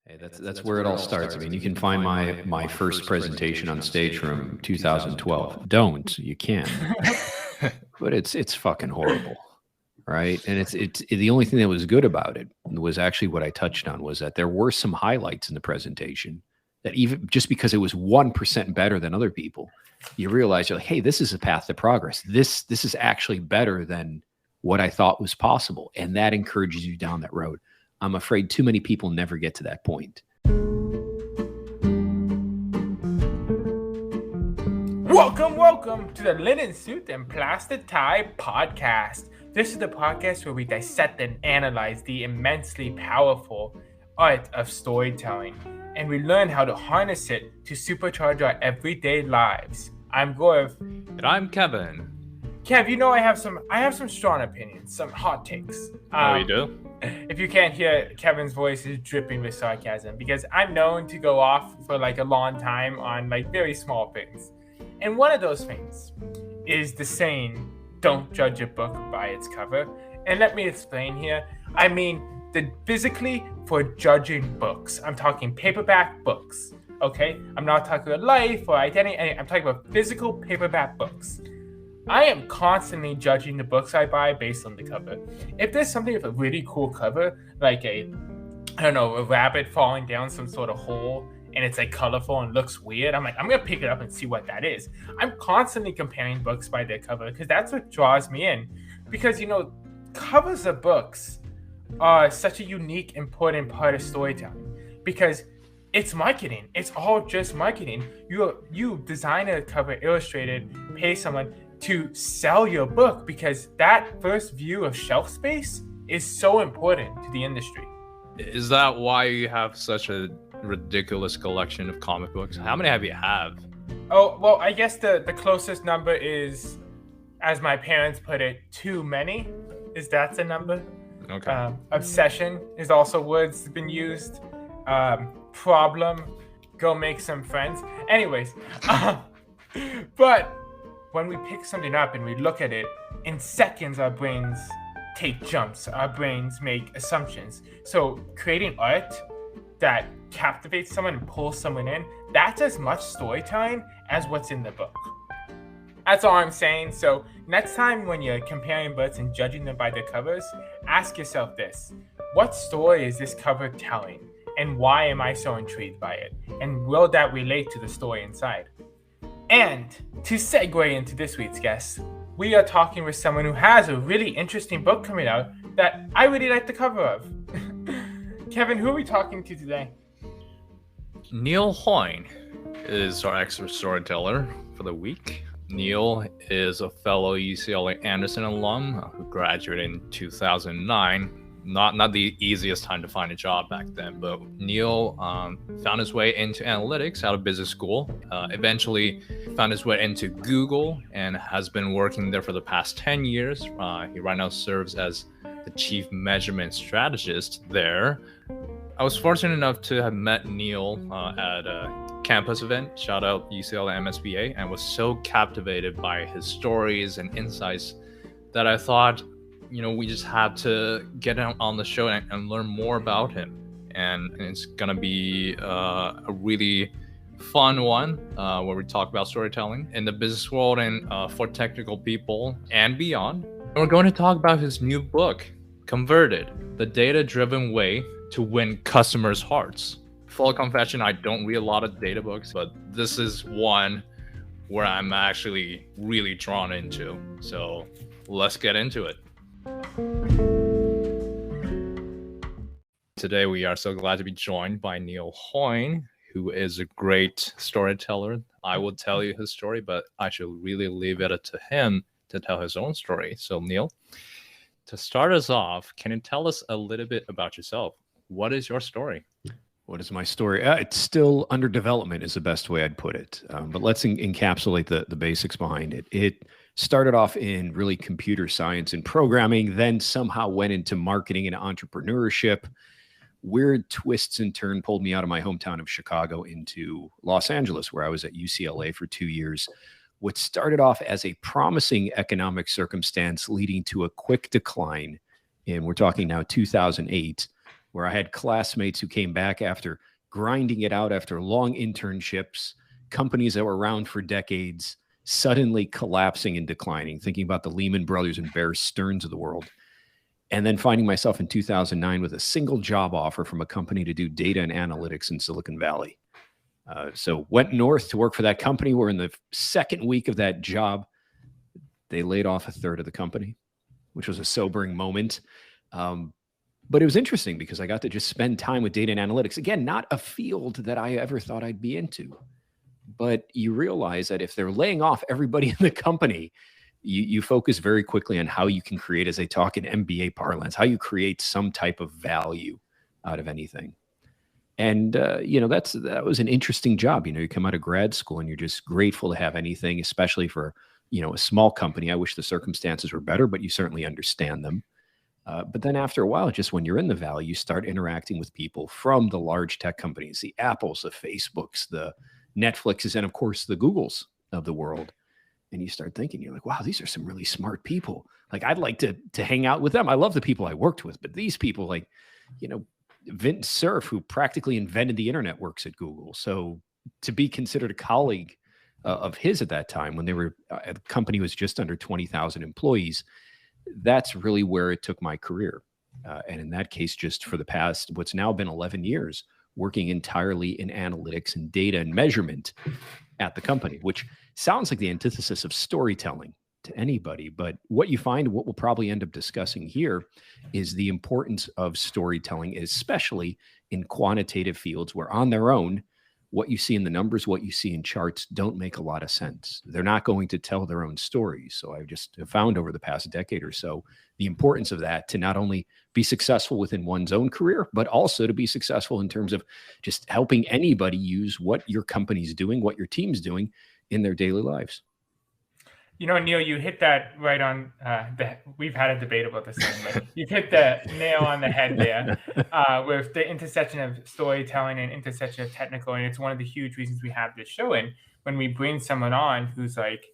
Hey, that's where it all starts. I mean, you can find my first presentation on stage from 2012. Don't, you can, but it's fucking horrible, right? And it's the only thing that was good about it was actually what I touched on, was that there were some highlights in the presentation that, even just because it was 1% better than other people, you realize you're like, hey, this is a path to progress. This is actually better than what I thought was possible, and that encourages you down that road. I'm afraid too many people never get to that point. Welcome to the Linen Suit and Plastic Tie podcast. This is the podcast where we dissect and analyze the immensely powerful art of storytelling, and we learn how to harness it to supercharge our everyday lives. I'm Gaurav. And I'm Kevin. Kev, you know I have some strong opinions, some hot takes. Oh, you do? If you can't hear, Kevin's voice is dripping with sarcasm because I'm known to go off for like a long time on like very small things. And one of those things is the saying, don't judge a book by its cover. And let me explain here. I mean, physically for judging books. I'm talking paperback books, okay? I'm not talking about life or identity. I'm talking about physical paperback books. I am constantly judging the books I buy based on the cover. If there's something with a really cool cover, like a rabbit falling down some sort of hole, and it's like colorful and looks weird, I'm gonna pick it up and see what that is. I'm constantly comparing books by their cover because that's what draws me in. Because, covers of books are such a unique, important part of storytelling because it's marketing. It's all just marketing. You design a cover, illustrate it, pay someone to sell your book because that first view of shelf space is so important to the industry. Is that why you have such a ridiculous collection of comic books? How many have you have? Oh, well, I guess the closest number is, as my parents put it, too many. That's a number. Okay. Obsession is also words been used. Problem, go make some friends. Anyways, but when we pick something up and we look at it, in seconds our brains take jumps, our brains make assumptions. So creating art that captivates someone and pulls someone in, that's as much storytelling as what's in the book. That's all I'm saying. So next time when you're comparing books and judging them by their covers, ask yourself this: what story is this cover telling? And why am I so intrigued by it? And will that relate to the story inside? And to segue into this week's guest, we are talking with someone who has a really interesting book coming out that I really like the cover of. Kevin, who are we talking to today? Neil Hoyne is our expert storyteller for the week. Neil is a fellow UCLA Anderson alum who graduated in 2009. Not the easiest time to find a job back then, but Neil found his way into analytics out of business school, eventually found his way into Google and has been working there for the past 10 years. He right now serves as the Chief Measurement Strategist there. I was fortunate enough to have met Neil at a campus event, shout out UCLA MSBA, and was so captivated by his stories and insights that I thought, we just have to get him on the show and learn more about him. And it's going to be a really fun one where we talk about storytelling in the business world and for technical people and beyond. And we're going to talk about his new book, Converted, the data-driven way to win customers' hearts. Full confession, I don't read a lot of data books, but this is one where I'm actually really drawn into. So let's get into it. Today, we are so glad to be joined by Neil Hoyne, who is a great storyteller. I will tell you his story, but I should really leave it to him to tell his own story. So, Neil, to start us off, can you tell us a little bit about yourself? What is your story? What is my story? It's still under development is the best way I'd put it. But let's encapsulate the basics behind it. It started off in really computer science and programming, then somehow went into marketing and entrepreneurship. Weird twists and turns pulled me out of my hometown of Chicago into Los Angeles, where I was at UCLA for 2 years. What started off as a promising economic circumstance leading to a quick decline, and we're talking now 2008, where I had classmates who came back after grinding it out after long internships, companies that were around for decades, suddenly collapsing and declining, thinking about the Lehman Brothers and Bear Stearns of the world. And then finding myself in 2009 with a single job offer from a company to do data and analytics in Silicon Valley. So went north to work for that company. We're in the second week of that job. They laid off a third of the company, which was a sobering moment. But it was interesting because I got to just spend time with data and analytics. Again, not a field that I ever thought I'd be into. But you realize that if they're laying off everybody in the company, you focus very quickly on how you can create, as they talk in MBA parlance, how you create some type of value out of anything. And, that was an interesting job. You come out of grad school and you're just grateful to have anything, especially for, a small company. I wish the circumstances were better, but you certainly understand them. But then after a while, just when you're in the valley, you start interacting with people from the large tech companies, the Apples, the Facebooks, the Netflixes, and of course, the Googles of the world. And you start thinking, you're like, wow, these are some really smart people. Like, I'd like to hang out with them. I love the people I worked with, but these people, like, Vint Cerf, who practically invented the internet, works at Google. So to be considered a colleague of his at that time, when the company was just under 20,000 employees, that's really where it took my career. And in that case, just for the past, what's now been 11 years, working entirely in analytics and data and measurement at the company, which sounds like the antithesis of storytelling to anybody. But what you find, what we'll probably end up discussing here, is the importance of storytelling, especially in quantitative fields where on their own, what you see in the numbers, what you see in charts don't make a lot of sense. They're not going to tell their own stories. So I just have found over the past decade or so the importance of that to not only be successful within one's own career, but also to be successful in terms of just helping anybody use what your company's doing, what your team's doing in their daily lives. Neil, you hit that right on. We've had a debate about this thing, but you've hit the nail on the head there with the intersection of storytelling and intersection of technical. And it's one of the huge reasons we have this show. And when we bring someone on who's like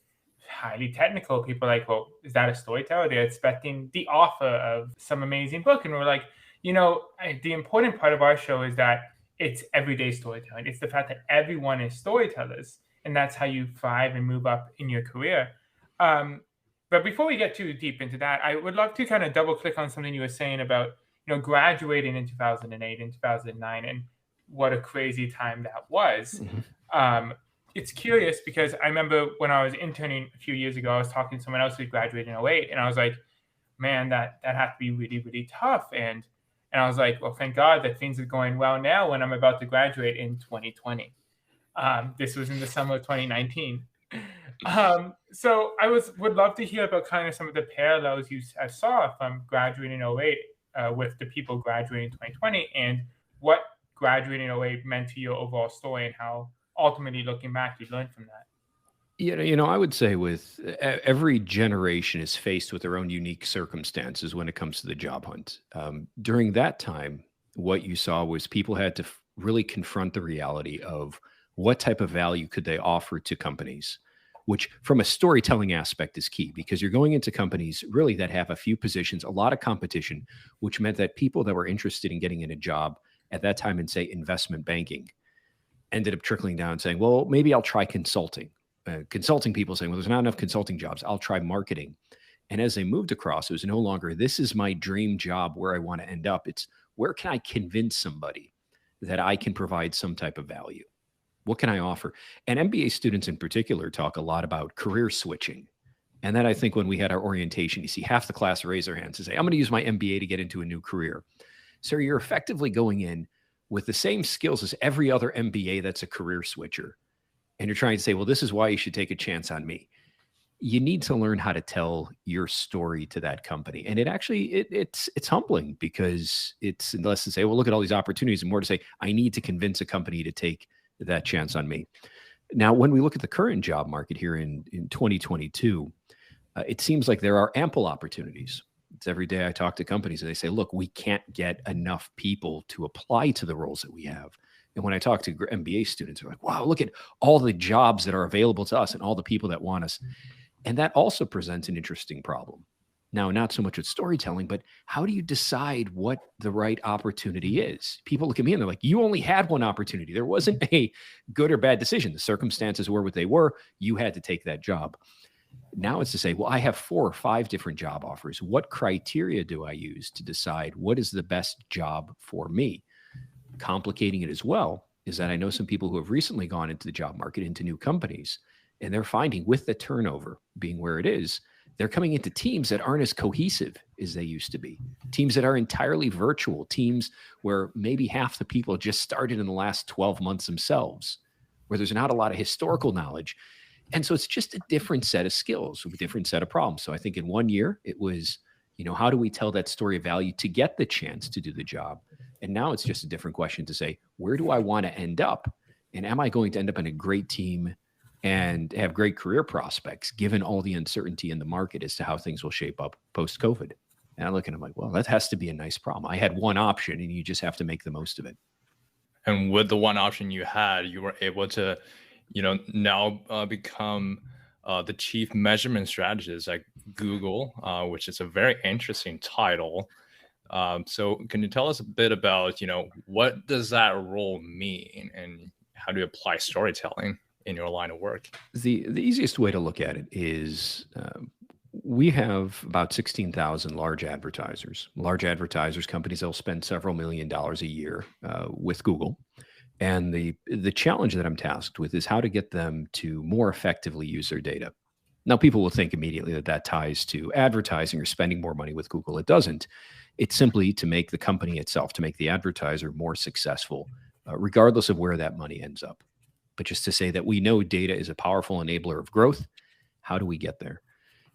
highly technical, people are like, well, is that a storyteller? They're expecting the author of some amazing book. And we're like, the important part of our show is that it's everyday storytelling. It's the fact that everyone is storytellers. And that's how you thrive and move up in your career. But before we get too deep into that, I would love to kind of double click on something you were saying about, graduating in 2008 and 2009 and what a crazy time that was. Mm-hmm. It's curious because I remember when I was interning a few years ago, I was talking to someone else who graduated in 2008 and I was like, man, that had to be really, really tough. And I was like, well, thank God that things are going well now when I'm about to graduate in 2020. This was in the summer of 2019. So I would love to hear about kind of some of the parallels you saw from graduating in 2008 with the people graduating in 2020 and what graduating in 2008 meant to your overall story and how ultimately looking back you learned from that. I would say with every generation is faced with their own unique circumstances when it comes to the job hunt. During that time, what you saw was people had to really confront the reality of what type of value could they offer to companies, which from a storytelling aspect is key because you're going into companies really that have a few positions, a lot of competition, which meant that people that were interested in getting in a job at that time in, say, investment banking ended up trickling down saying, well, maybe I'll try consulting. Consulting people saying, well, there's not enough consulting jobs. I'll try marketing. And as they moved across, it was no longer, this is my dream job where I want to end up. It's where can I convince somebody that I can provide some type of value? What can I offer? And MBA students in particular talk a lot about career switching. And then I think when we had our orientation, you see half the class raise their hands and say, I'm going to use my MBA to get into a new career. So you're effectively going in with the same skills as every other MBA that's a career switcher. And you're trying to say, well, this is why you should take a chance on me. You need to learn how to tell your story to that company. And it actually, it's humbling because it's less to say, well, look at all these opportunities and more to say, I need to convince a company to take that chance on me. Now, when we look at the current job market here in 2022, it seems like there are ample opportunities. It's every day I talk to companies and they say, look, we can't get enough people to apply to the roles that we have. And when I talk to MBA students, they're like, wow, look at all the jobs that are available to us and all the people that want us. And that also presents an interesting problem Now, not so much with storytelling, but how do you decide what the right opportunity is? People look at me and they're like, you only had one opportunity. There wasn't a good or bad decision. The circumstances were what they were. You had to take that job. Now it's to say, well, I have 4 or 5 different job offers. What criteria do I use to decide what is the best job for me? Complicating it as well is that I know some people who have recently gone into the job market, into new companies, and they're finding with the turnover being where it is, they're coming into teams that aren't as cohesive as they used to be. Teams that are entirely virtual, teams where maybe half the people just started in the last 12 months themselves, where there's not a lot of historical knowledge. And so it's just a different set of skills, a different set of problems. So I think in 1 year, it was, how do we tell that story of value to get the chance to do the job? And now it's just a different question to say, where do I want to end up? And am I going to end up in a great team and have great career prospects, given all the uncertainty in the market as to how things will shape up post-COVID? And I look and I'm like, well, that has to be a nice problem. I had one option and you just have to make the most of it. And with the one option you had, you were able to, now become the Chief Measurement Strategist at Google, which is a very interesting title. So can you tell us a bit about, what does that role mean and how do you apply storytelling in your line of work? The easiest way to look at it is we have about 16,000 large advertisers. Large advertisers, companies that will spend several $1 million a year with Google. And the challenge that I'm tasked with is how to get them to more effectively use their data. Now, people will think immediately that ties to advertising or spending more money with Google. It doesn't. It's simply to make the company itself, to make the advertiser more successful, regardless of where that money ends up. But just to say that we know data is a powerful enabler of growth. How do we get there?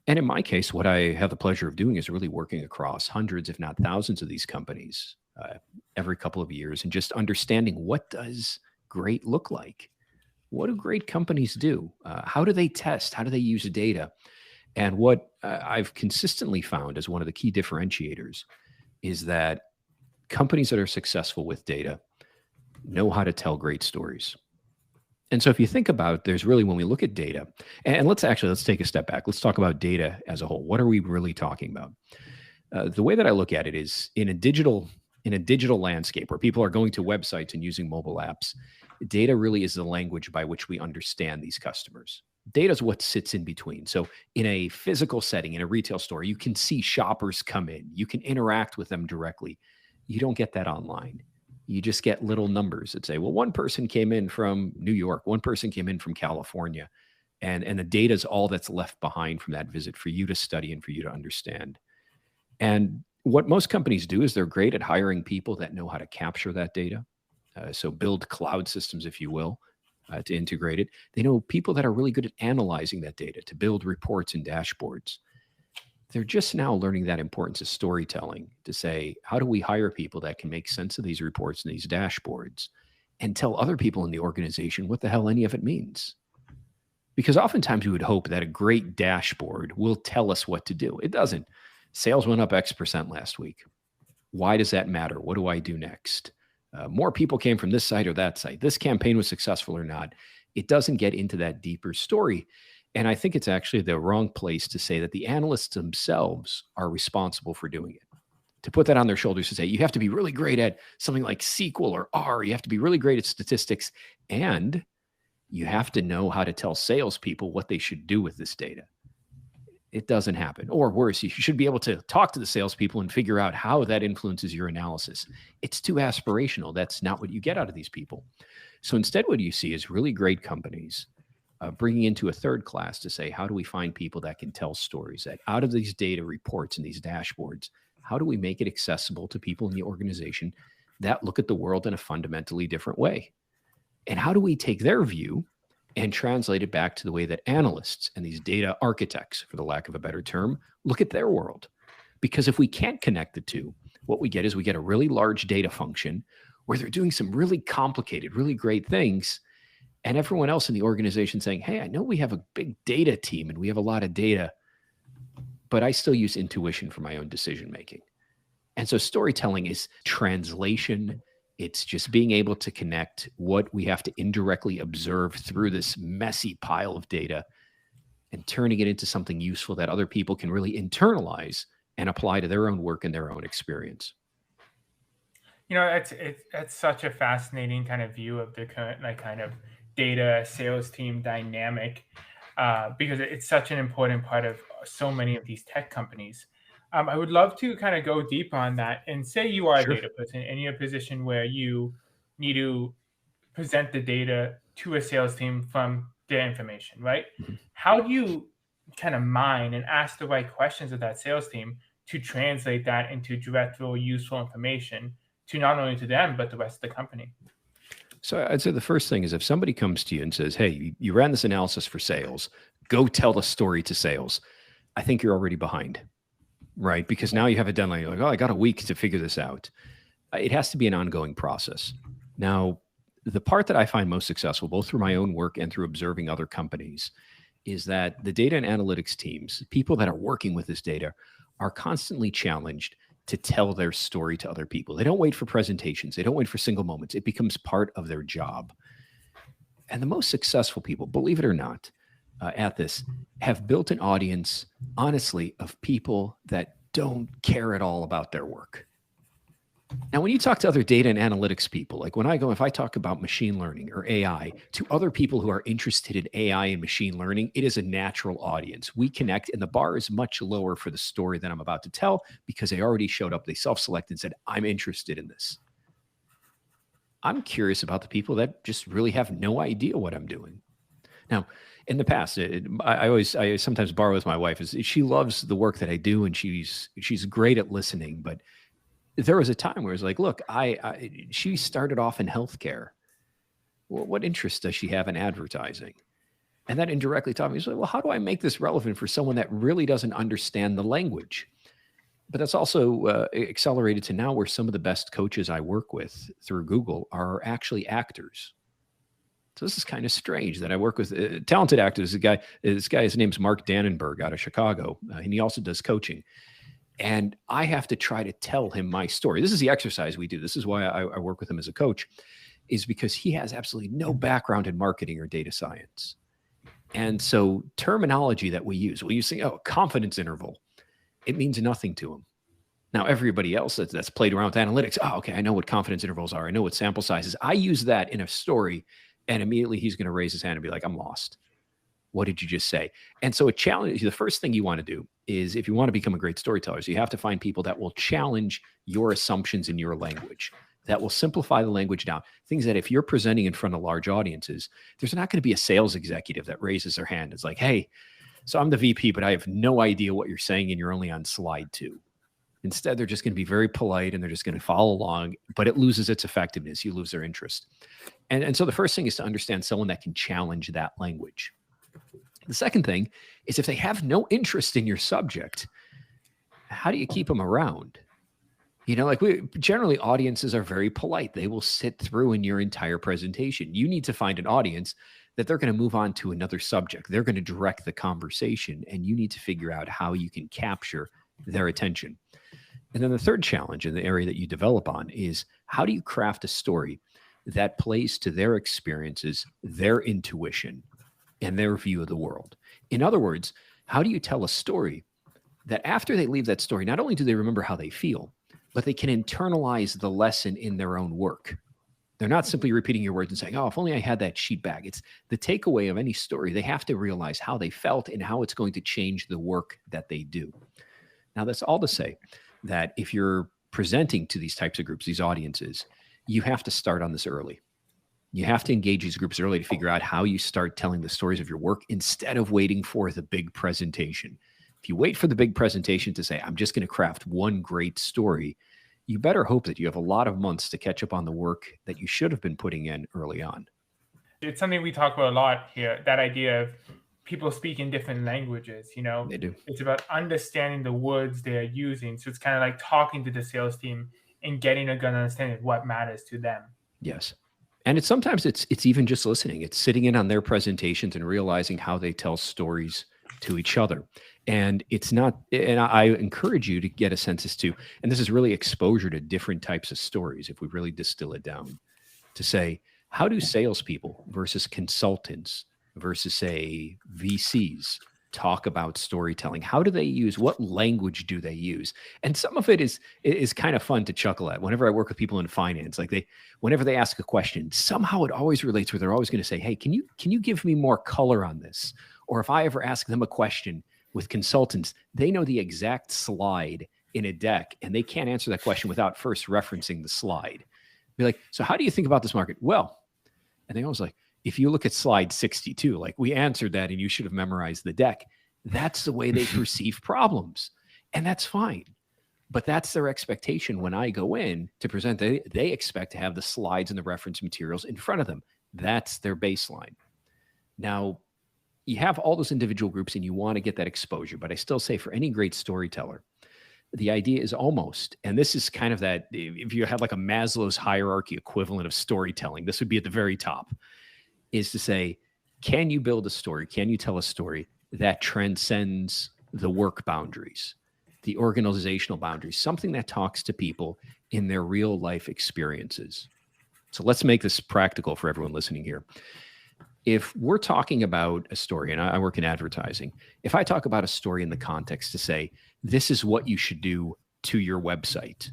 And in my case, what I have the pleasure of doing is really working across hundreds, if not thousands of these companies every couple of years and just understanding, what does great look like? What do great companies do? How do they test? How do they use data? And what I've consistently found as one of the key differentiators is that companies that are successful with data know how to tell great stories. And so if you think about, there's really, when we look at data, and let's take a step back. Let's talk about data as a whole. What are we really talking about? The way that I look at it is in a digital landscape where people are going to websites and using mobile apps, data really is the language by which we understand these customers. Data is what sits in between. So in a physical setting, in a retail store, you can see shoppers come in. You can interact with them directly. You don't get that online. You just get little numbers that say, well, one person came in from New York, one person came in from California, and the data is all that's left behind from that visit for you to study and for you to understand. And what most companies do is they're great at hiring people that know how to capture that data. So build cloud systems, if you will, to integrate it. They know people that are really good at analyzing that data, to build reports and dashboards. They're just now learning that importance of storytelling to say, how do we hire people that can make sense of these reports and these dashboards and tell other people in the organization what the hell any of it means? Because oftentimes we would hope that a great dashboard will tell us what to do. It doesn't. Sales went up X% last week. Why does that matter? What do I do next? More people came from this site or that site. This campaign was successful or not. It doesn't get into that deeper story. And I think it's actually the wrong place to say that the analysts themselves are responsible for doing it. To put that on their shoulders to say, you have to be really great at something like SQL or R. You have to be really great at statistics. And you have to know how to tell salespeople what they should do with this data. It doesn't happen. Or worse, you should be able to talk to the salespeople and figure out how that influences your analysis. It's too aspirational. That's not what you get out of these people. So instead, what you see is really great companies bringing into a third class to say, how do we find people that can tell stories, that out of these data reports and these dashboards, how do we make it accessible to people in the organization that look at the world in a fundamentally different way? And how do we take their view and translate it back to the way that analysts and these data architects, for the lack of a better term, look at their world? Because if we can't connect the two, what we get is we get a really large data function where they're doing some really complicated, really great things, and everyone else in the organization saying, hey, I know we have a big data team and we have a lot of data, but I still use intuition for my own decision-making. And so storytelling is translation. It's just being able to connect what we have to indirectly observe through this messy pile of data and turning it into something useful that other people can really internalize and apply to their own work and their own experience. That's such a fascinating kind of view of the current kind of data sales team dynamic, because it's such an important part of so many of these tech companies. I would love to kind of go deep on that and say you are a data person and you're in a position where you need to present the data to a sales team from their information, right? Mm-hmm. How do you kind of mine and ask the right questions of that sales team to translate that into direct, real useful information to not only to them, but the rest of the company? So I'd say the first thing is if somebody comes to you and says, hey, you ran this analysis for sales, go tell the story to sales. I think you're already behind, right? Because now you have a deadline. You're like, oh, I got a week to figure this out. It has to be an ongoing process. Now, the part that I find most successful, both through my own work and through observing other companies, is that the data and analytics teams, people that are working with this data, are constantly challenged to tell their story to other people. They don't wait for presentations. They don't wait for single moments. It becomes part of their job. And the most successful people, believe it or not, at this, have built an audience, honestly, of people that don't care at all about their work. Now, when you talk to other data and analytics people, like if I talk about machine learning or AI to other people who are interested in AI and machine learning, it is a natural audience. We connect, and the bar is much lower for the story that I'm about to tell because they already showed up. They self-selected and said, I'm interested in this. I'm curious about the people that just really have no idea what I'm doing. Now, in the past, I sometimes borrow with my wife. She loves the work that I do, and she's great at listening, but there was a time where it was like, look, she started off in healthcare. Well, what interest does she have in advertising? And that indirectly taught me, well, how do I make this relevant for someone that really doesn't understand the language? But that's also accelerated to now where some of the best coaches I work with through Google are actually actors. So this is kind of strange that I work with talented actors. This guy, his name's Mark Dannenberg out of Chicago, and he also does coaching. And I have to try to tell him my story. This is the exercise we do. This is why I work with him as a coach, is because he has absolutely no background in marketing or data science. And so terminology that we use confidence interval, it means nothing to him. Now, everybody else that's played around with analytics, okay, I know what confidence intervals are. I know what sample sizes. I use that in a story, and immediately he's going to raise his hand and be like, I'm lost. What did you just say? And so the first thing you want to do is, if you want to become a great storyteller, so you have to find people that will challenge your assumptions in your language, that will simplify the language down. Things that if you're presenting in front of large audiences, there's not going to be a sales executive that raises their hand. It's like, hey, so I'm the VP, but I have no idea what you're saying, and you're only on slide 2. Instead, they're just going to be very polite, and they're just going to follow along, but it loses its effectiveness. You lose their interest. And so the first thing is to understand someone that can challenge that language. The second thing is, if they have no interest in your subject, how do you keep them around? Generally audiences are very polite. They will sit through in your entire presentation. You need to find an audience that they're going to move on to another subject. They're going to direct the conversation, and you need to figure out how you can capture their attention. And then the third challenge in the area that you develop on is, how do you craft a story that plays to their experiences, their intuition, and their view of the world? In other words, how do you tell a story that after they leave that story, not only do they remember how they feel, but they can internalize the lesson in their own work? They're not simply repeating your words and saying, oh, if only I had that sheet back. It's the takeaway of any story. They have to realize how they felt and how it's going to change the work that they do. Now, that's all to say that if you're presenting to these types of groups, these audiences, you have to start on this early. You have to engage these groups early to figure out how you start telling the stories of your work instead of waiting for the big presentation. If you wait for the big presentation to say, I'm just going to craft one great story, you better hope that you have a lot of months to catch up on the work that you should have been putting in early on. It's something we talk about a lot here, that idea of people speak in different languages, They do. It's about understanding the words they're using. So it's kind of like talking to the sales team and getting a good understanding of what matters to them. Yes. And sometimes it's even just listening. It's sitting in on their presentations and realizing how they tell stories to each other. And I encourage you to get a sense as to, and this is really exposure to different types of stories, if we really distill it down, to say, how do salespeople versus consultants versus, say, VCs, talk about storytelling? How do they use, what language do they use? And some of it is kind of fun to chuckle at. Whenever I work with people in finance, like whenever they ask a question, somehow it always relates where they're always going to say, hey, can you give me more color on this? Or if I ever ask them a question with consultants, they know the exact slide in a deck and they can't answer that question without first referencing the slide. Be like, so how do you think about this market? Well, and they always like, if you look at slide 62, like we answered that and you should have memorized the deck. That's the way they perceive problems. And that's fine. But that's their expectation when I go in to present. They expect to have the slides and the reference materials in front of them. That's their baseline. Now, you have all those individual groups and you want to get that exposure. But I still say for any great storyteller, the idea is almost, and this is kind of that, if you had like a Maslow's hierarchy equivalent of storytelling, this would be at the very top, is to say, can you build a story? Can you tell a story that transcends the work boundaries, the organizational boundaries, something that talks to people in their real life experiences? So let's make this practical for everyone listening here. If we're talking about a story, and I work in advertising, if I talk about a story in the context to say, this is what you should do to your website,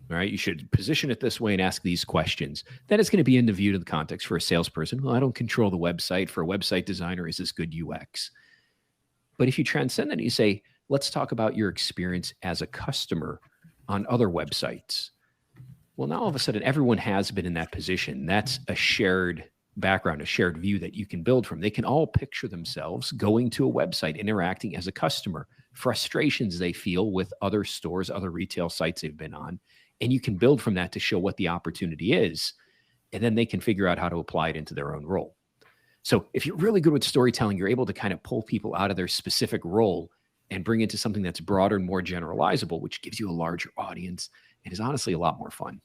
all right, you should position it this way and ask these questions, then it's going to be in the view of the context. For a salesperson, well, I don't control the website. For a website designer, is this good UX? But if you transcend that and you say, let's talk about your experience as a customer on other websites. Well, now all of a sudden, everyone has been in that position. That's a shared background, a shared view that you can build from. They can all picture themselves going to a website, interacting as a customer, frustrations they feel with other stores, other retail sites they've been on. And you can build from that to show what the opportunity is. And then they can figure out how to apply it into their own role. So if you're really good with storytelling, you're able to kind of pull people out of their specific role and bring it to something that's broader and more generalizable, which gives you a larger audience and is honestly a lot more fun.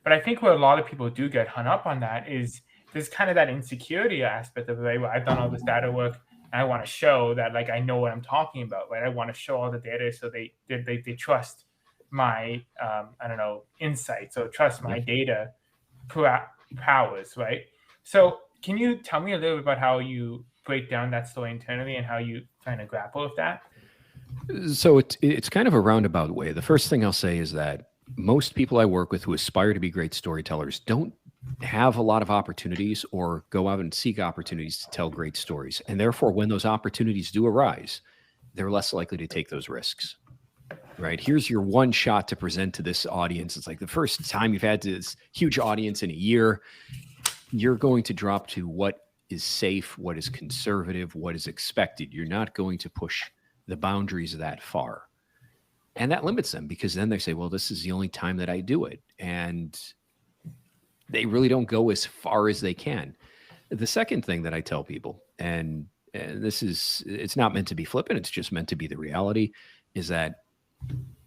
But I think what a lot of people do get hung up on that is there's kind of that insecurity aspect of it. I've done all this data work and I want to show that like I know what I'm talking about, right? I want to show all the data so they trust my insights, or trust my data powers, right? So can you tell me a little bit about how you break down that story internally and how you kind of grapple with that? So it's kind of a roundabout way. The first thing I'll say is that most people I work with who aspire to be great storytellers don't have a lot of opportunities or go out and seek opportunities to tell great stories. And therefore, when those opportunities do arise, they're less likely to take those risks, right? Here's your one shot to present to this audience. It's like the first time you've had this huge audience in a year. You're going to drop to what is safe, what is conservative, what is expected. You're not going to push the boundaries that far. And that limits them, because then they say, well, this is the only time that I do it. And they really don't go as far as they can. The second thing that I tell people, and this is, it's not meant to be flippant, it's just meant to be the reality, is that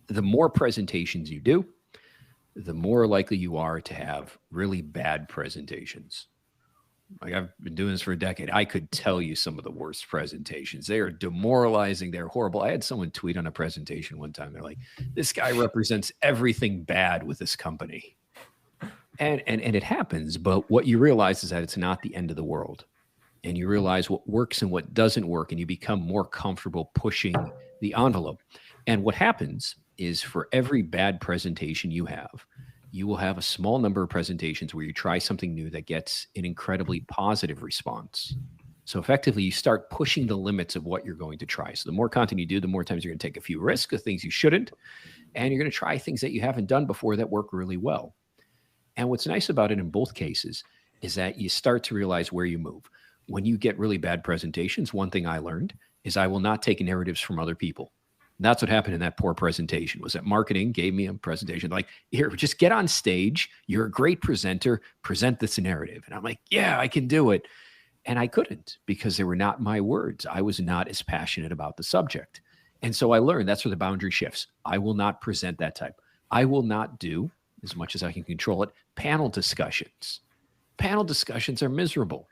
the more presentations you do, the more likely you are to have really bad presentations. Like, I've been doing this for a decade. I could tell you some of the worst presentations. They are demoralizing. They're horrible. I had someone tweet on a presentation one time. They're like, this guy represents everything bad with this company. And it happens. But what you realize is that it's not the end of the world. And you realize what works and what doesn't work. And you become more comfortable pushing the envelope. And what happens is, for every bad presentation you will have a small number of presentations where you try something new that gets an incredibly positive response. So effectively, you start pushing the limits of what you're going to try. So the more content you do, the more times you're going to take a few risks of things you shouldn't, and you're going to try things that you haven't done before that work really well. And what's nice about it in both cases is that you start to realize where you move. When you get really bad presentations, one thing I learned is I will not take narratives from other people. And that's what happened in that poor presentation. Was that marketing gave me a presentation like, here, just get on stage. You're a great presenter. Present this narrative. And I'm like, yeah, I can do it. And I couldn't, because they were not my words. I was not as passionate about the subject. And so I learned that's where the boundary shifts. I will not present that type. I will not do, as much as I can control it, panel discussions. Panel discussions are miserable,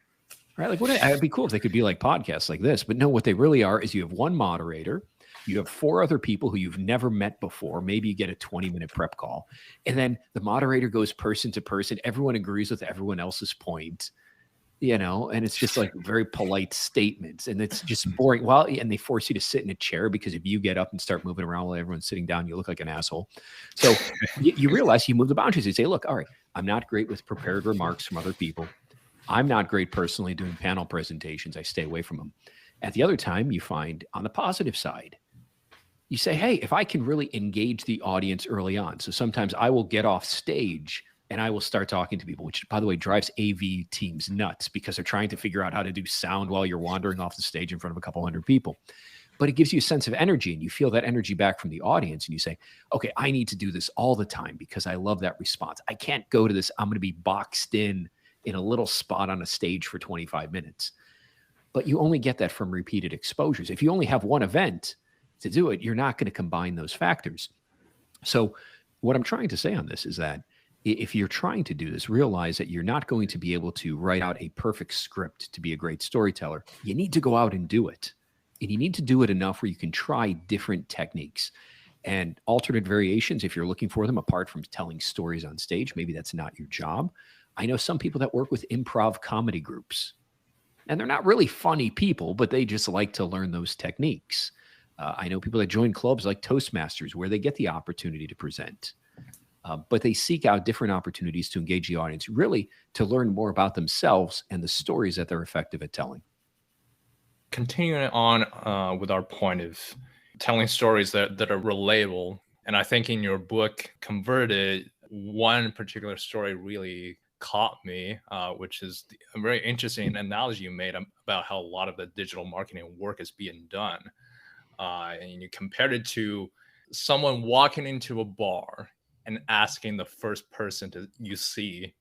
right? Like, it'd be cool if they could be like podcasts like this, but no, what they really are is you have one moderator, you have four other people who you've never met before. Maybe you get a 20-minute prep call, and then the moderator goes person to person. Everyone agrees with everyone else's point. you know, and it's just like very polite statements, and it's just boring. Well, and they force you to sit in a chair because if you get up and start moving around while everyone's sitting down, you look like an asshole. So you realize you move the boundaries. You say, look, all right, I'm not great with prepared remarks from other people. I'm not great personally doing panel presentations. I stay away from them. At the other time, you find on the positive side, you say, hey, if I can really engage the audience early on. So sometimes I will get off stage and I will start talking to people, which, by the way, drives AV teams nuts because they're trying to figure out how to do sound while you're wandering off the stage in front of a couple hundred people. But it gives you a sense of energy, and you feel that energy back from the audience, and you say, okay, I need to do this all the time because I love that response. I can't go to this. I'm going to be boxed in a little spot on a stage for 25 minutes. But you only get that from repeated exposures. If you only have one event to do it, you're not going to combine those factors. So what I'm trying to say on this is that if you're trying to do this, realize that you're not going to be able to write out a perfect script to be a great storyteller. You need to go out and do it. And you need to do it enough where you can try different techniques and alternate variations if you're looking for them, apart from telling stories on stage. Maybe that's not your job. I know some people that work with improv comedy groups, and they're not really funny people, but they just like to learn those techniques. I know people that join clubs like Toastmasters where they get the opportunity to present. But they seek out different opportunities to engage the audience, really to learn more about themselves and the stories that they're effective at telling. Continuing on with our point of telling stories that are relatable, and I think in your book, Converted, one particular story really caught me, which is a very interesting analogy you made about how a lot of the digital marketing work is being done. And you compared it to someone walking into a bar and asking the first person you see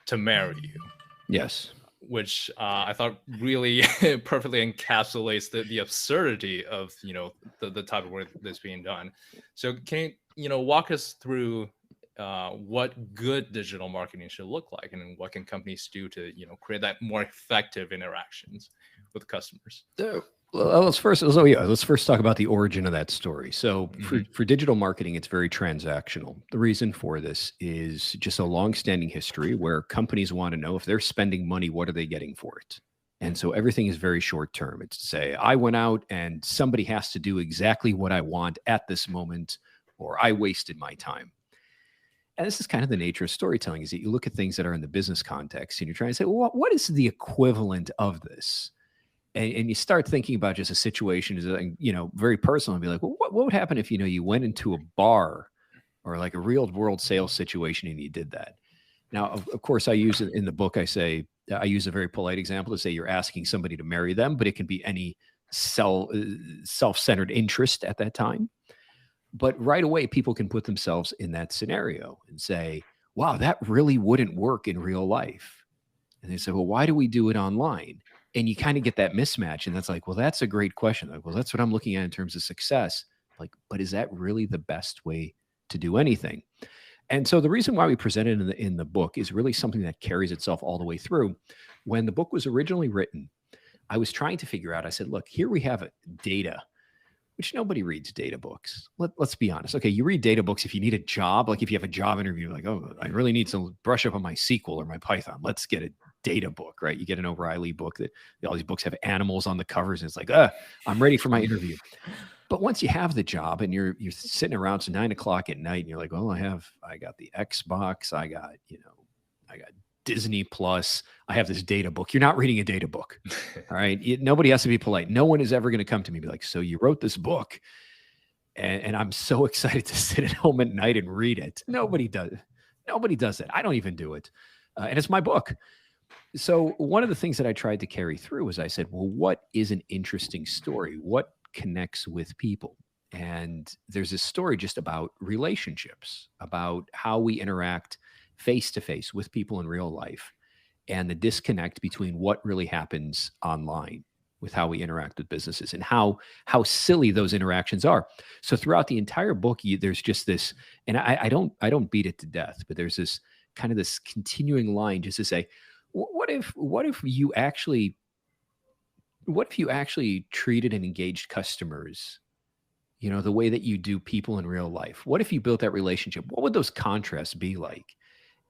to marry you. Yes. Which I thought really perfectly encapsulates the absurdity of, the type of work that's being done. So can you, walk us through what good digital marketing should look like, and what can companies do to, create that more effective interactions with customers? Let's first talk about the origin of that story. So for digital marketing, it's very transactional. The reason for this is just a long-standing history where companies want to know if they're spending money, what are they getting for it? And so everything is very short-term. It's to say, I went out and somebody has to do exactly what I want at this moment, or I wasted my time. And this is kind of the nature of storytelling, is that you look at things that are in the business context and you're trying to say, well, what is the equivalent of this? And you start thinking about just a situation, very personal, and be like, well, what would happen if, you went into a bar or like a real world sales situation and you did that? Now, of course, I use it in the book. I use a very polite example to say you're asking somebody to marry them, but it can be any self-centered interest at that time. But right away, people can put themselves in that scenario and say, wow, that really wouldn't work in real life. And they say, well, why do we do it online? And you kind of get that mismatch. And that's like, well, that's a great question. Like, well, that's what I'm looking at in terms of success. Like, but is that really the best way to do anything? And so the reason why we present it in the book is really something that carries itself all the way through. When the book was originally written, I was trying to figure out, I said, look, here we have data, which nobody reads data books. Let's be honest. Okay, you read data books if you need a job. Like if you have a job interview, like, oh, I really need to brush up on my SQL or my Python. Let's get a data book, right? You get an O'Reilly book that all these books have animals on the covers. And it's like, I'm ready for my interview. But once you have the job and you're sitting around to 9 o'clock at night and you're like, well, I got the Xbox, I got Disney Plus, I have this data book. You're not reading a data book. All right. Nobody has to be polite. No one is ever going to come to me and be like, so you wrote this book and I'm so excited to sit at home at night and read it. Nobody does. Nobody does it. I don't even do it. And it's my book. So one of the things that I tried to carry through was I said, well, what is an interesting story? What connects with people? And there's this story just about relationships, about how we interact face-to-face with people in real life, and the disconnect between what really happens online with how we interact with businesses and how silly those interactions are. So throughout the entire book, there's just this, and I don't beat it to death, but there's this kind of this continuing line just to say, what if you actually treated and engaged customers, the way that you do people in real life? What if you built that relationship? What would those contrasts be like?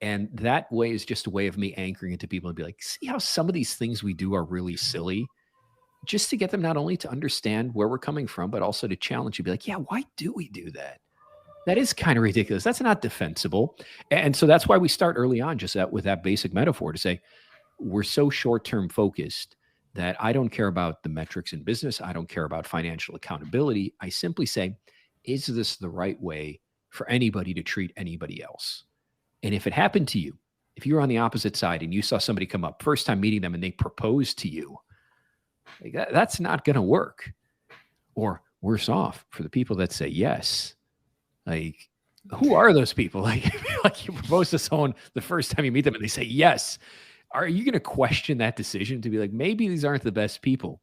And that way is just a way of me anchoring it to people and be like, see how some of these things we do are really silly, just to get them not only to understand where we're coming from, but also to challenge you, be like, yeah, why do we do that? That is kind of ridiculous. That's not defensible. And so that's why we start early on, just with that basic metaphor to say, we're so short-term focused that I don't care about the metrics in business. I don't care about financial accountability. I simply say, is this the right way for anybody to treat anybody else? And if it happened to you, if you were on the opposite side and you saw somebody come up, first time meeting them, and they proposed to you, like that's not going to work. Or worse off, for the people that say yes, like, who are those people? Like you propose to someone the first time you meet them and they say yes. Are you going to question that decision to be like, maybe these aren't the best people?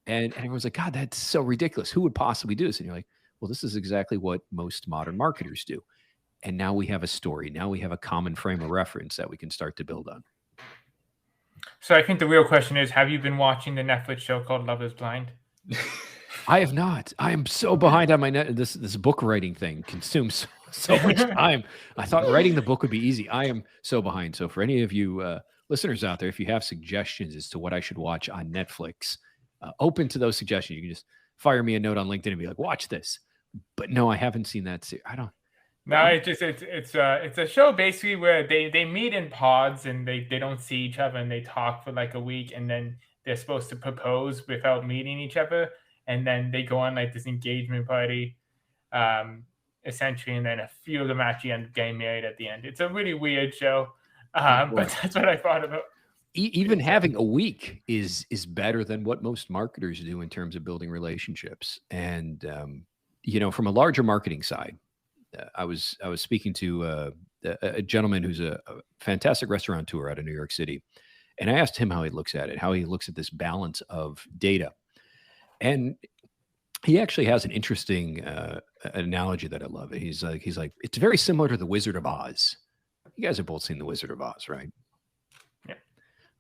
And everyone's like, God, that's so ridiculous. Who would possibly do this? And you're like, well, this is exactly what most modern marketers do. And now we have a story. Now we have a common frame of reference that we can start to build on. So I think the real question is, have you been watching the Netflix show called Love is Blind? I have not. I am so behind on my this book writing thing consumes so much time. I thought writing the book would be easy. I am so behind. So for any of you listeners out there, if you have suggestions as to what I should watch on Netflix, open to those suggestions. You can just fire me a note on LinkedIn and be like, watch this. But no, I haven't seen that. I don't. No, it's a show basically where they meet in pods and they don't see each other and they talk for like a week, and then they're supposed to propose without meeting each other, and then they go on like this engagement party, essentially, and then a few of them actually end up getting married at the end. It's a really weird show, but that's what I thought about. Even having a week is better than what most marketers do in terms of building relationships. And from a larger marketing side, I was speaking to a gentleman who's a fantastic restaurateur out of New York City, and I asked him how he looks at it, how he looks at this balance of data, and he actually has an interesting analogy that I love. He's like, it's very similar to the Wizard of Oz. You guys have both seen the Wizard of Oz, right? Yeah.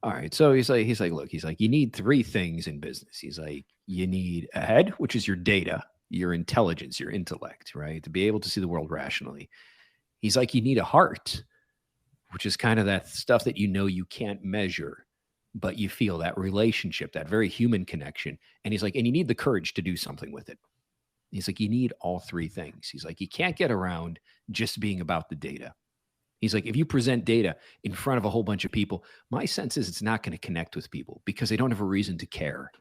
All right. So he's like, look, you need three things in business. He's like, you need a head, which is your data, your intelligence, your intellect, right? To be able to see the world rationally. He's like, you need a heart, which is kind of that stuff that you can't measure, but you feel that relationship, that very human connection. And he's like, and you need the courage to do something with it. He's like, you need all three things. He's like, you can't get around just being about the data. He's like, if you present data in front of a whole bunch of people, my sense is it's not going to connect with people because they don't have a reason to care.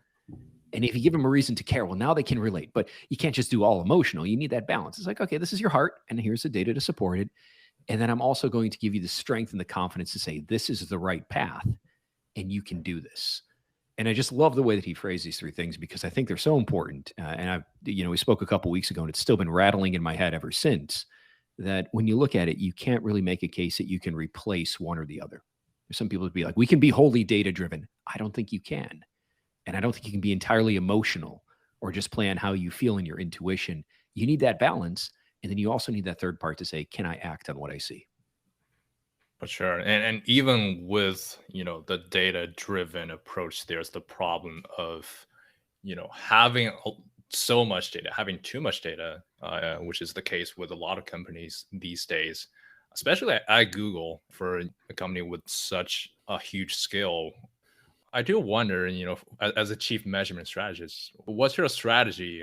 And if you give them a reason to care, well, now they can relate, but you can't just do all emotional. You need that balance. It's like, okay, this is your heart, and here's the data to support it. And then I'm also going to give you the strength and the confidence to say, this is the right path, and you can do this. And I just love the way that he phrased these three things because I think they're so important. And we spoke a couple of weeks ago, and it's still been rattling in my head ever since, that when you look at it, you can't really make a case that you can replace one or the other. There's some people would be like, we can be wholly data-driven. I don't think you can. And I don't think you can be entirely emotional or just play on how you feel in your intuition. You need that balance. And then you also need that third part to say, can I act on what I see? For sure. And even with, the data-driven approach, there's the problem of, having so much data, having too much data, which is the case with a lot of companies these days, especially at Google, for a company with such a huge scale. I do wonder, as a chief measurement strategist, what's your strategy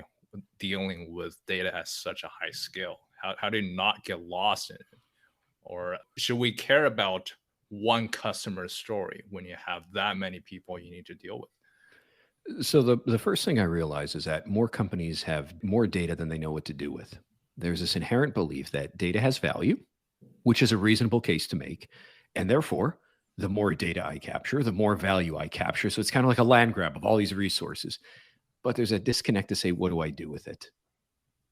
dealing with data at such a high scale? How do you not get lost in it? Or should we care about one customer story when you have that many people you need to deal with? So the first thing I realize is that more companies have more data than they know what to do with. There's this inherent belief that data has value, which is a reasonable case to make. And therefore, the more data I capture, the more value I capture. So it's kind of like a land grab of all these resources. But there's a disconnect to say, what do I do with it?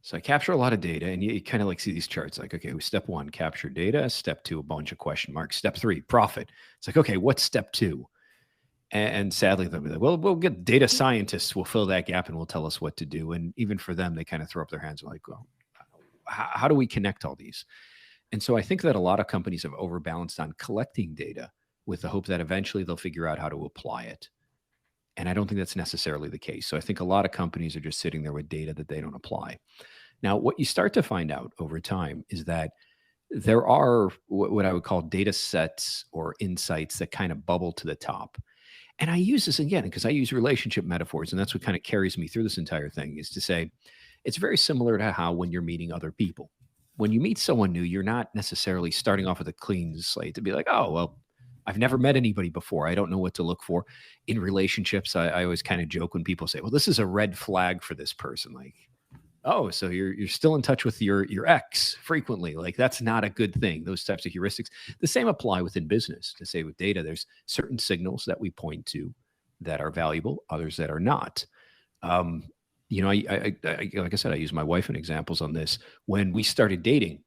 So I capture a lot of data, and you kind of like see these charts like, okay, step one, capture data. Step two, a bunch of question marks. Step three, profit. It's like, okay, what's step two? And sadly, they'll be like, well, we'll get data scientists will fill that gap and will tell us what to do. And even for them, they kind of throw up their hands and like, well, how do we connect all these? And so I think that a lot of companies have overbalanced on collecting data with the hope that eventually they'll figure out how to apply it. And I don't think that's necessarily the case. So I think a lot of companies are just sitting there with data that they don't apply. Now, what you start to find out over time is that there are what I would call data sets or insights that kind of bubble to the top. And I use this again because I use relationship metaphors, and that's what kind of carries me through this entire thing, is to say it's very similar to how when you're meeting other people. When you meet someone new, you're not necessarily starting off with a clean slate to be like, oh, well, I've never met anybody before. I don't know what to look for. In relationships, I always kind of joke when people say, well, this is a red flag for this person. Like, oh, so you're still in touch with your ex frequently. Like, that's not a good thing. Those types of heuristics. The same apply within business. To say with data, there's certain signals that we point to that are valuable, others that are not. You know, I like I said, I use my wife in examples on this. When we started dating,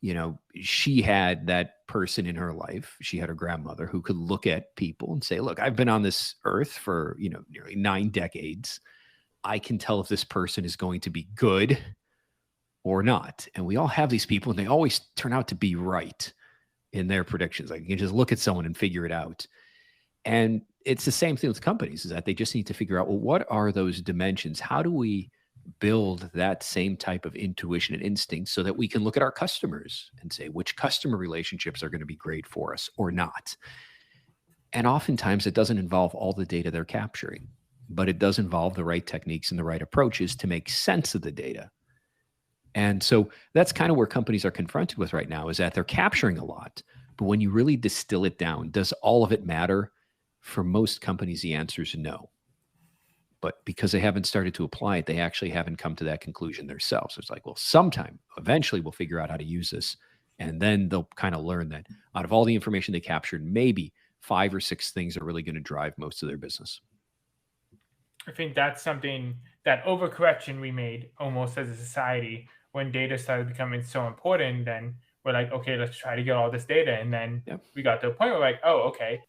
you know, she had that person in her life. She had her grandmother who could look at people and say, look, I've been on this earth for, you know, nearly 9 decades. I can tell if this person is going to be good or not. And we all have these people, and they always turn out to be right in their predictions. Like, you can just look at someone and figure it out. And it's the same thing with companies, is that they just need to figure out, well, what are those dimensions? How do we build that same type of intuition and instinct so that we can look at our customers and say which customer relationships are going to be great for us or not? And oftentimes it doesn't involve all the data they're capturing, but it does involve the right techniques and the right approaches to make sense of the data. And so that's kind of where companies are confronted with right now, is that they're capturing a lot, but when you really distill it down, does all of it matter? For most companies, the answer is no. But because they haven't started to apply it, they actually haven't come to that conclusion themselves. It's like, well, sometime, eventually we'll figure out how to use this. And then they'll kind of learn that out of all the information they captured, maybe 5 or 6 things are really going to drive most of their business. I think that's something, that overcorrection we made almost as a society when data started becoming so important. Then we're like, okay, let's try to get all this data. And then we got to a point where we're like, oh, okay.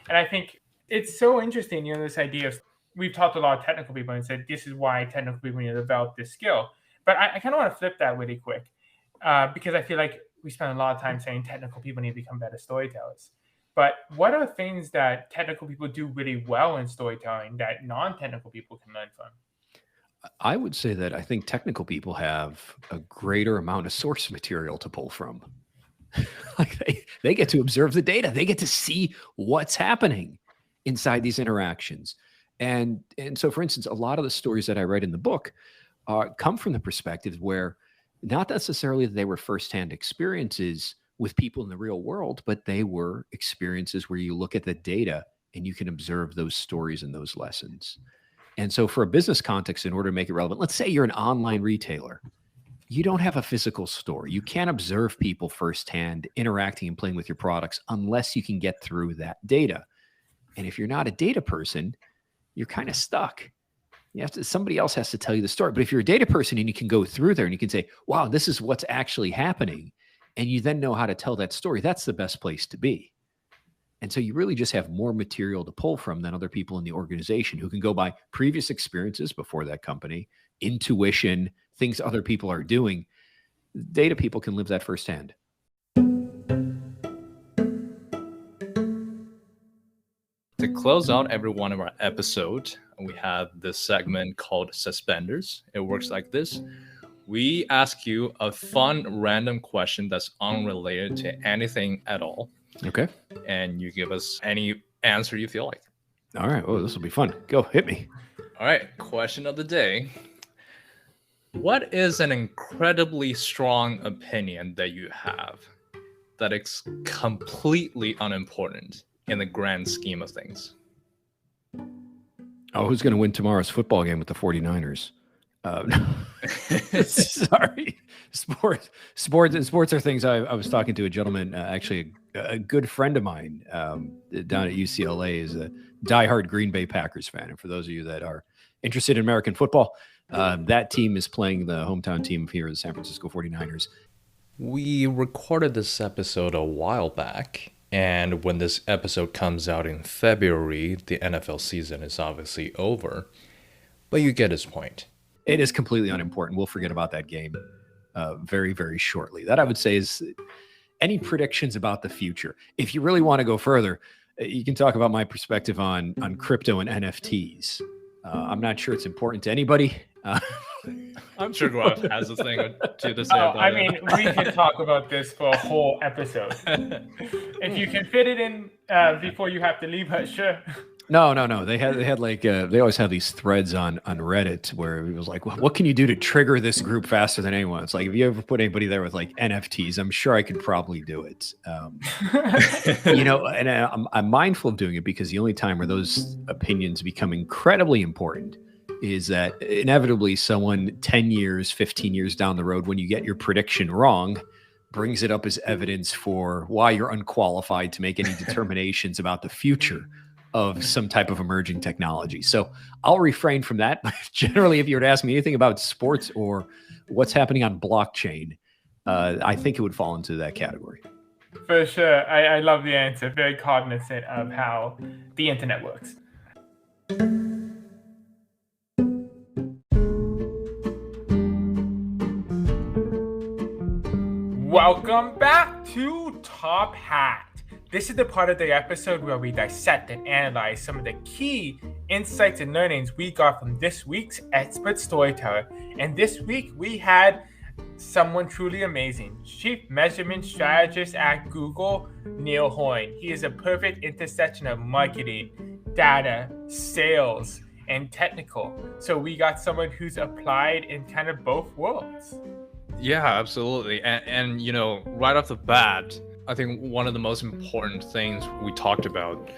And I think it's so interesting, you know, this idea of, we've talked to a lot of technical people and said, this is why technical people need to develop this skill. But I kind of want to flip that really quick because I feel like we spend a lot of time saying technical people need to become better storytellers. But what are things that technical people do really well in storytelling that non-technical people can learn from? I would say that I think technical people have a greater amount of source material to pull from. Like they get to observe the data. They get to see what's happening inside these interactions. And so, for instance, a lot of the stories that I write in the book come from the perspective where not necessarily that they were firsthand experiences with people in the real world, but they were experiences where you look at the data and you can observe those stories and those lessons. And so for a business context, in order to make it relevant, let's say you're an online retailer. You don't have a physical store. You can't observe people firsthand interacting and playing with your products unless you can get through that data. And if you're not a data person, you're kind of stuck. Somebody else has to tell you the story. But if you're a data person and you can go through there and you can say, wow, this is what's actually happening, and you then know how to tell that story, that's the best place to be. And so you really just have more material to pull from than other people in the organization who can go by previous experiences before that company, intuition, things other people are doing. Data people can live that firsthand. To close out every one of our episodes, we have this segment called Suspenders. It works like this. We ask you a fun random question that's unrelated to anything at all. Okay. And you give us any answer you feel like. All right. Oh, this will be fun. Go, hit me. All right. Question of the day. What is an incredibly strong opinion that you have that is completely unimportant in the grand scheme of things? Oh, who's going to win tomorrow's football game with the 49ers? Sorry. Sports are things. I was talking to a gentleman, actually a good friend of mine down at UCLA, is a diehard Green Bay Packers fan. And for those of you that are interested in American football, that team is playing the hometown team here, the San Francisco 49ers. We recorded this episode a while back, and when this episode comes out in February, the NFL season is obviously over. But you get his point. It is completely unimportant. We'll forget about that game very, very shortly. That, I would say, is any predictions about the future. If you really want to go further, you can talk about my perspective on crypto and NFTs. I'm not sure it's important to anybody. I'm sure Gruff has a thing or two to say Oh, about I it. mean, we could talk about this for a whole episode. If you can fit it in before you have to leave, sure. No. They had like they always have these threads on Reddit where it was like, what can you do to trigger this group faster than anyone? It's like if you ever put anybody there with like NFTs, I'm sure I could probably do it. And I'm mindful of doing it because the only time where those opinions become incredibly important is that inevitably someone 10 years, 15 years down the road, when you get your prediction wrong, brings it up as evidence for why you're unqualified to make any determinations about the future of some type of emerging technology. So I'll refrain from that. Generally, if you were to ask me anything about sports or what's happening on blockchain, I think it would fall into that category. For sure. I love the answer. Very cognizant of how the internet works. Welcome back to Top Hat. This is the part of the episode where we dissect and analyze some of the key insights and learnings we got from this week's expert storyteller. And this week we had someone truly amazing, Chief Measurement Strategist at Google, Neil Hoyne. He is a perfect intersection of marketing, data, sales, and technical. So we got someone who's applied in kind of both worlds. Yeah, absolutely. And right off the bat, I think one of the most important things we talked about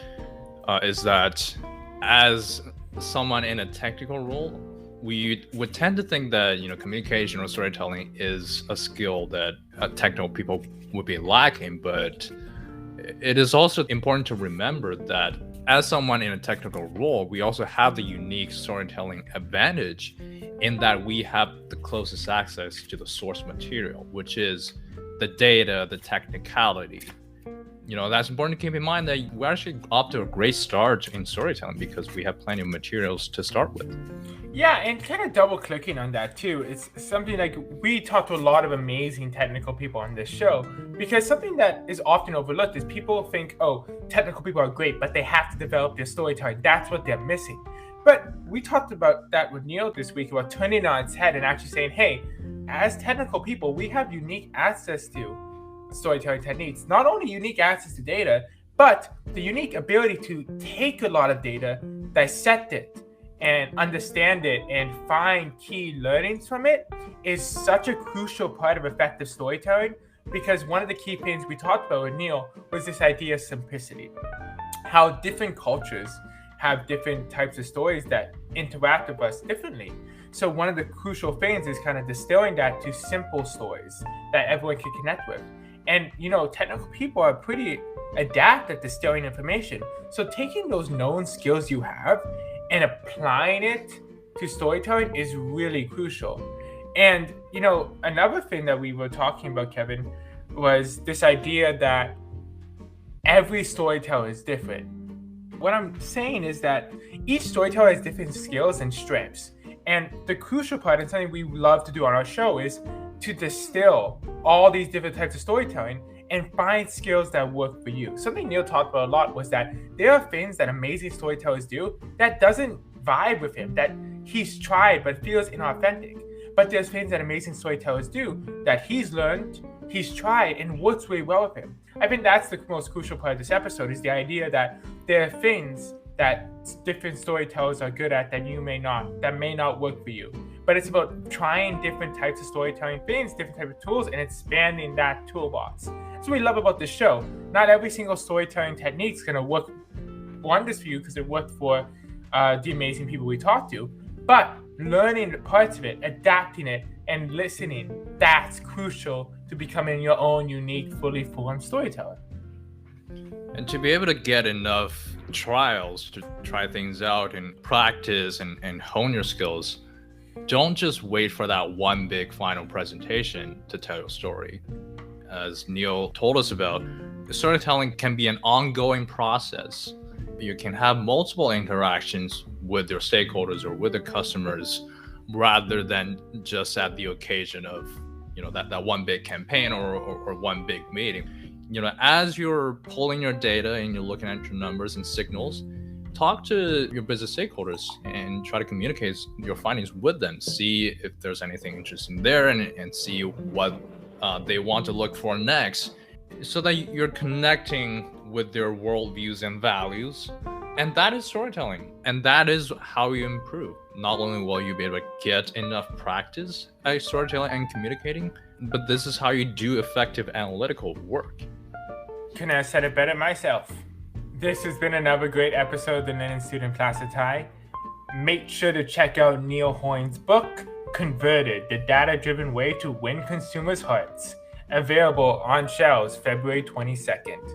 is that as someone in a technical role, we would tend to think that communication or storytelling is a skill that technical people would be lacking, but it is also important to remember that as someone in a technical role, we also have the unique storytelling advantage in that we have the closest access to the source material, which is the data, the technicality. That's important to keep in mind that we're actually off to a great start in storytelling because we have plenty of materials to start with. Yeah, and kind of double clicking on that too. It's something like we talk to a lot of amazing technical people on this show because something that is often overlooked is people think, oh, technical people are great, but they have to develop their storytelling. That's what they're missing. But we talked about that with Neil this week about turning it on its head and actually saying, hey, as technical people, we have unique access to storytelling techniques. Not only unique access to data, but the unique ability to take a lot of data, dissect it, and understand it and find key learnings from it is such a crucial part of effective storytelling because one of the key things we talked about with Neil was this idea of simplicity. How different cultures have different types of stories that interact with us differently. So one of the crucial things is kind of distilling that to simple stories that everyone can connect with. And, technical people are pretty adept at distilling information. So taking those known skills you have and applying it to storytelling is really crucial. And, another thing that we were talking about, Kevin, was this idea that every storyteller is different. What I'm saying is that each storyteller has different skills and strengths. And the crucial part, and something we love to do on our show, is to distill all these different types of storytelling and find skills that work for you. Something Neil talked about a lot was that there are things that amazing storytellers do that doesn't vibe with him, that he's tried but feels inauthentic. But there's things that amazing storytellers do that he's learned, he's tried, and works really well with him. I think that's the most crucial part of this episode, is the idea that there are things that different storytellers are good at that may not work for you. But it's about trying different types of storytelling things, different types of tools, and expanding that toolbox. That's what we love about this show. Not every single storytelling technique is going to work wonders for you because it worked for the amazing people we talked to. But learning parts of it, adapting it, and listening, that's crucial to becoming your own unique, fully formed storyteller. And to be able to get enough trials to try things out and practice and hone your skills, don't just wait for that one big final presentation to tell your story. As Neil told us about, storytelling can be an ongoing process. You can have multiple interactions with your stakeholders or with the customers rather than just at the occasion of that one big campaign or one big meeting. As you're pulling your data and you're looking at your numbers and signals, talk to your business stakeholders and try to communicate your findings with them. See if there's anything interesting there, and see what they want to look for next, so that you're connecting with their worldviews and values. And that is storytelling. And that is how you improve. Not only will you be able to get enough practice at storytelling and communicating, but this is how you do effective analytical work. Couldn't have said it better myself. This has been another great episode of the Linen Student Placetai. Make sure to check out Neil Hoyne's book, Converted, the Data-Driven Way to Win Consumers' Hearts. Available on shelves February 22nd.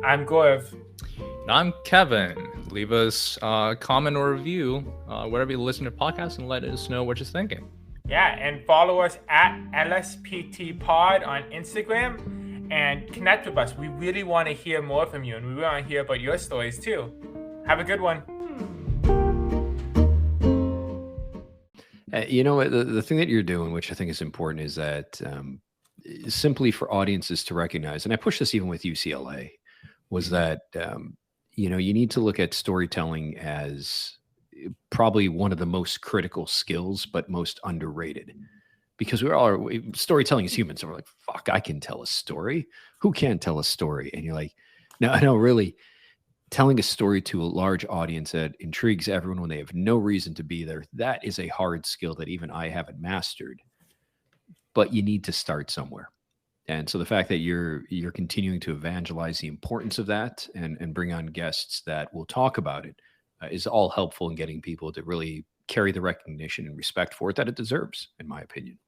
I'm Gaurav. And I'm Kevin. Leave us a comment or review wherever you listen to podcasts and let us know what you're thinking. Yeah, and follow us at LSPT Pod on Instagram and connect with us. We really want to hear more from you, and we want to hear about your stories too. Have a good one. You know, the thing that you're doing, which I think is important, is that simply for audiences to recognize, and I push this even with UCLA, was that, you know, you need to look at storytelling as probably one of the most critical skills, but most underrated. Because storytelling is humans. So we're like, fuck, I can tell a story. Who can't tell a story? And you're like, no, really. Telling a story to a large audience that intrigues everyone when they have no reason to be there, that is a hard skill that even I haven't mastered. But you need to start somewhere. And so the fact that you're continuing to evangelize the importance of that and bring on guests that will talk about it is all helpful in getting people to really carry the recognition and respect for it that it deserves, in my opinion.